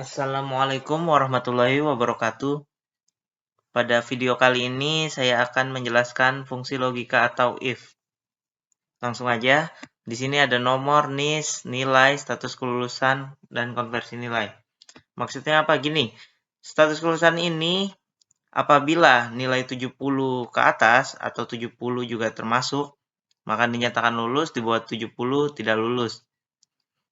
Assalamualaikum warahmatullahi wabarakatuh. Pada video kali ini saya akan menjelaskan fungsi logika atau if. Langsung aja, di sini ada nomor, NIS, nilai, status kelulusan, dan konversi nilai. Maksudnya apa? Gini, status kelulusan ini apabila nilai 70 ke atas atau 70 juga termasuk, maka dinyatakan lulus, di bawah 70 tidak lulus.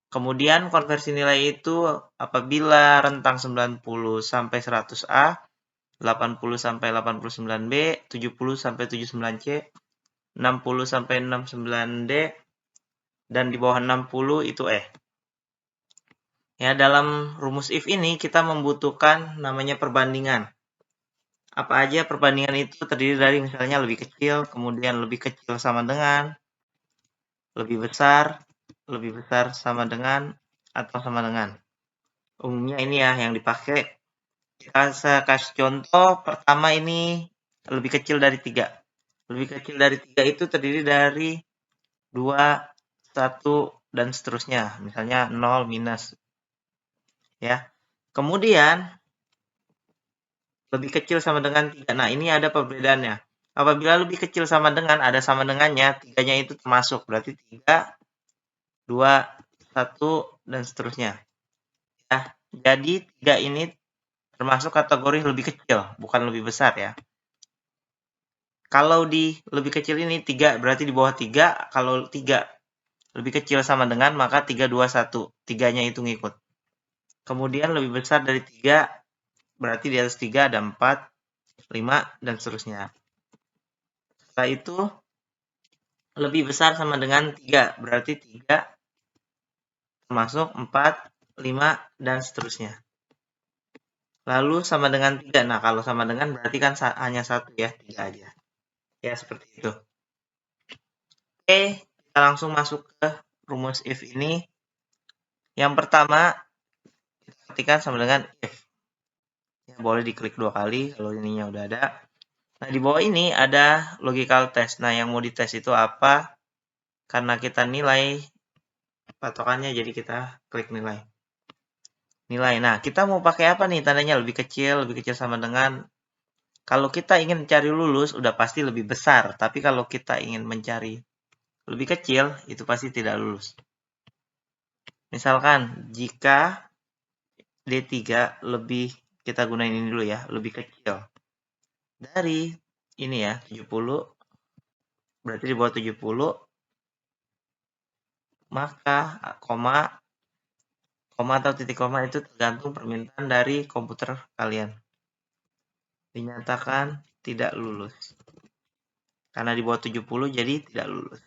Kemudian konversi nilai itu apabila rentang 90 sampai 100A, 80 sampai 89B, 70 sampai 79C, 60 sampai 69D, dan di bawah 60 itu E. Ya, dalam rumus if ini kita membutuhkan namanya perbandingan. Apa aja perbandingan itu terdiri dari misalnya lebih kecil, kemudian lebih kecil sama dengan, lebih besar sama dengan, atau sama dengan. Umumnya ini ya yang dipakai. Saya kasih contoh, pertama ini lebih kecil dari 3. Lebih kecil dari 3 itu terdiri dari 2, 1, dan seterusnya. Misalnya 0, minus. Ya. Kemudian, lebih kecil sama dengan 3. Nah, ini ada perbedaannya. Apabila lebih kecil sama dengan, ada sama dengannya, 3-nya itu termasuk. Berarti 3, 2, 1, dan seterusnya. Ya. Jadi, 3 ini termasuk kategori lebih kecil, bukan lebih besar ya. Kalau di lebih kecil ini 3, berarti di bawah 3. Kalau 3 lebih kecil sama dengan, maka 3, 2, 1. 3-nya itu ngikut. Kemudian lebih besar dari 3, berarti di atas 3 ada 4, 5, dan seterusnya. Setelah itu, lebih besar sama dengan 3, berarti 3 termasuk 4, 5, dan seterusnya. Lalu sama dengan 3. Nah, kalau sama dengan berarti kan hanya 1 ya, 3 aja. Ya, seperti itu. Oke, kita langsung masuk ke rumus if ini. Yang pertama, kita ketikkan sama dengan if. Ya, boleh diklik 2 kali kalau ininya udah ada. Nah, di bawah ini ada logical test. Nah, yang mau dites itu apa? Karena kita nilai patokannya, jadi kita klik nilai. Nilai. Nah, kita mau pakai apa nih? Tandanya lebih kecil sama dengan. Kalau kita ingin mencari lulus, udah pasti lebih besar. Tapi kalau kita ingin mencari lebih kecil, itu pasti tidak lulus. Misalkan, jika D3 lebih, kita gunain ini dulu ya, lebih kecil dari ini ya, 70, berarti di bawah 70, maka koma atau titik koma itu tergantung permintaan dari komputer kalian. Dinyatakan tidak lulus. Karena di bawah 70 jadi tidak lulus.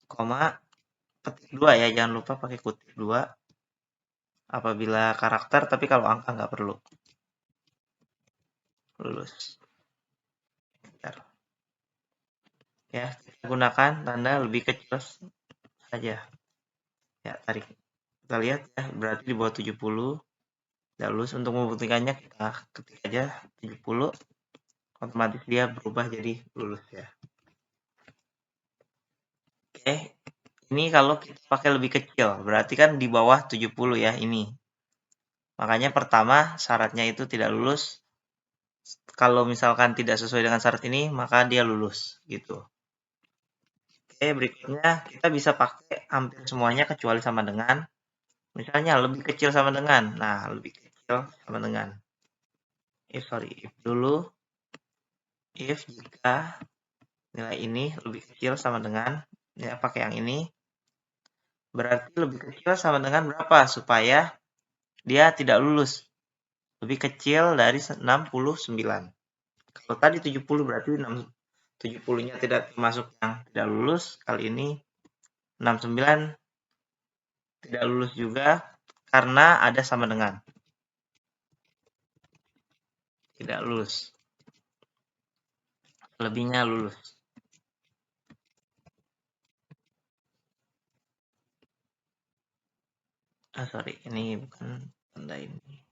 Koma, petik 2 ya, jangan lupa pakai kutip 2. Apabila karakter, tapi kalau angka nggak perlu. Lulus. Bentar. Ya, kita gunakan tanda lebih kecil saja. Ya, tarik. Kita lihat ya, berarti di bawah 70 tidak lulus. Untuk membuktikannya kita ketik aja 70, otomatis dia berubah jadi lulus ya. Oke, ini kalau kita pakai lebih kecil, berarti kan di bawah 70 ya ini. Makanya pertama syaratnya itu tidak lulus. Kalau misalkan tidak sesuai dengan syarat ini, maka dia lulus gitu. Oke, berikutnya kita bisa pakai hampir semuanya kecuali sama dengan. Misalnya lebih kecil sama dengan. Nah, lebih kecil sama dengan. If dulu. If jika nilai ini lebih kecil sama dengan, ya pakai yang ini. Berarti lebih kecil sama dengan berapa? Supaya dia tidak lulus. Lebih kecil dari 69. Kalau tadi 70 berarti 70-nya tidak termasuk yang tidak lulus. Kali ini 69 tidak lulus juga karena ada sama dengan. Tidak lulus. Lebihnya lulus. Sorry, ini bukan tanda ini.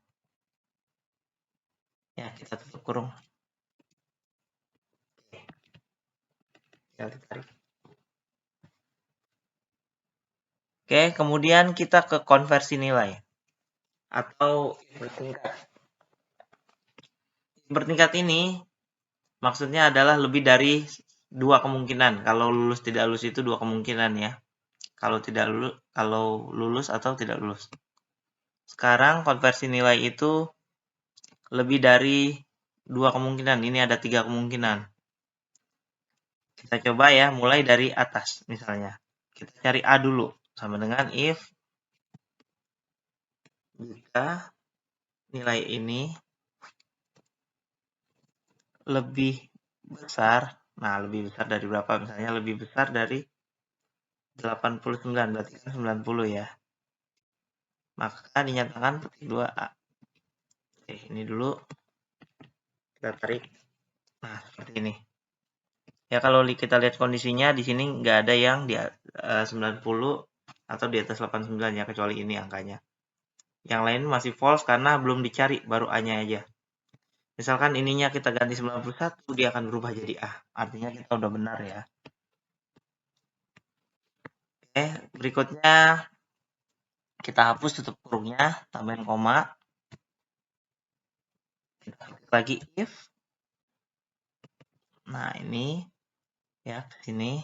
Ya, kita tutup kurung. Oke. Tinggal ditarik. Oke, kemudian kita ke konversi nilai atau bertingkat. Bertingkat ini maksudnya adalah lebih dari dua kemungkinan. Kalau lulus tidak lulus itu dua kemungkinan ya. Kalau lulus atau tidak lulus. Sekarang konversi nilai itu lebih dari dua kemungkinan. Ini ada tiga kemungkinan. Kita coba ya, mulai dari atas misalnya. Kita cari A dulu, sama dengan if jika nilai ini lebih besar. Nah, lebih besar dari berapa? Misalnya lebih besar dari 89, berarti kan 90 ya. Maka dinyatakan petik 2A. Oke, ini dulu kita tarik. Nah, seperti ini. Ya, kalau kita lihat kondisinya di sini nggak ada yang di 90 atau di atas 89 ya, kecuali ini angkanya. Yang lain masih false karena belum dicari, baru A-nya aja. Misalkan ininya kita ganti 91, dia akan berubah jadi A. Artinya kita udah benar ya. Oke, berikutnya kita hapus tutup kurungnya, tambahin koma. Kita ketik lagi if. Nah, ini ya ke sini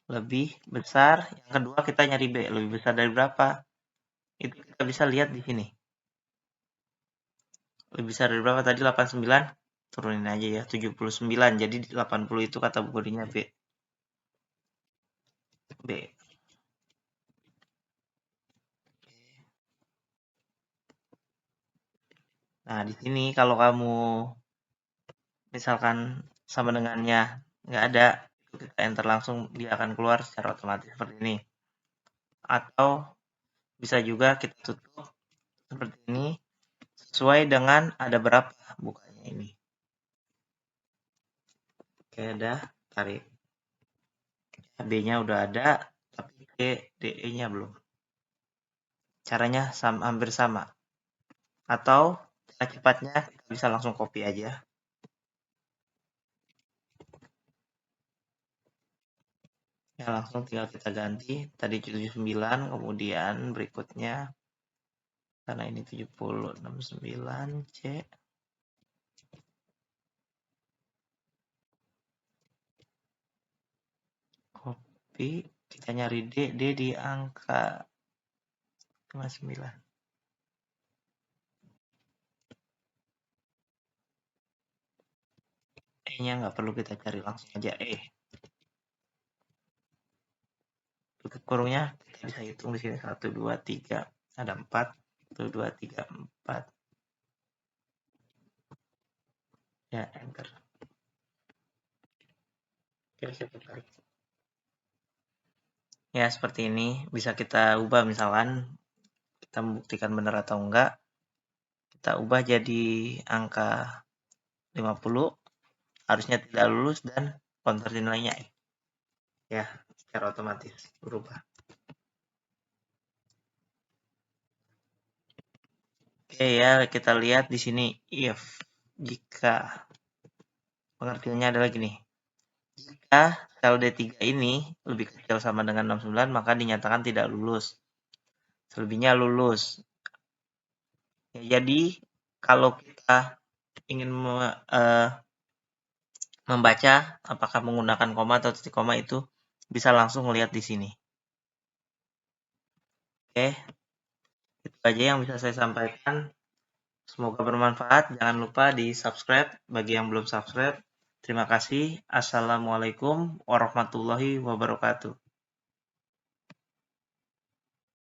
lebih besar. Yang kedua kita nyari B, lebih besar dari berapa? Itu kita bisa lihat di sini. Lebih besar dari berapa tadi? 89. Turunin aja ya, 79. Jadi 80 itu kategorinya B. B. Nah, di sini kalau kamu misalkan sama dengannya nggak ada, kita enter langsung, dia akan keluar secara otomatis seperti ini. Atau bisa juga kita tutup seperti ini, sesuai dengan ada berapa bukanya ini. Oke, udah tarik. B-nya udah ada, tapi DE-nya belum. Caranya hampir sama. Atau cara cepatnya kita bisa langsung copy aja. Ya, langsung tinggal kita ganti. Tadi 79, kemudian berikutnya karena ini 70, 69 C. Copy, kita nyari D di angka 59. E-nya nggak perlu kita cari, langsung aja E. Tutup kurungnya kita bisa hitung di sini 1, 2, 3, ada 4. 1, 2, 3, 4. Ya, enter. Oke, kita tarik. Ya, seperti ini. Bisa kita ubah misalkan kita membuktikan benar atau enggak. Kita ubah jadi angka 50. Harusnya tidak lulus dan konversi nilainya ya secara otomatis berubah. Oke ya, kita lihat di sini if jika pengertiannya adalah gini. Jika sel D3 ini lebih kecil sama dengan 69, maka dinyatakan tidak lulus. Selebihnya lulus. Ya, jadi kalau kita ingin membaca apakah menggunakan koma atau titik koma itu bisa langsung melihat di sini. Oke, itu aja yang bisa saya sampaikan. Semoga bermanfaat. Jangan lupa di subscribe bagi yang belum subscribe. Terima kasih. Assalamualaikum warahmatullahi wabarakatuh.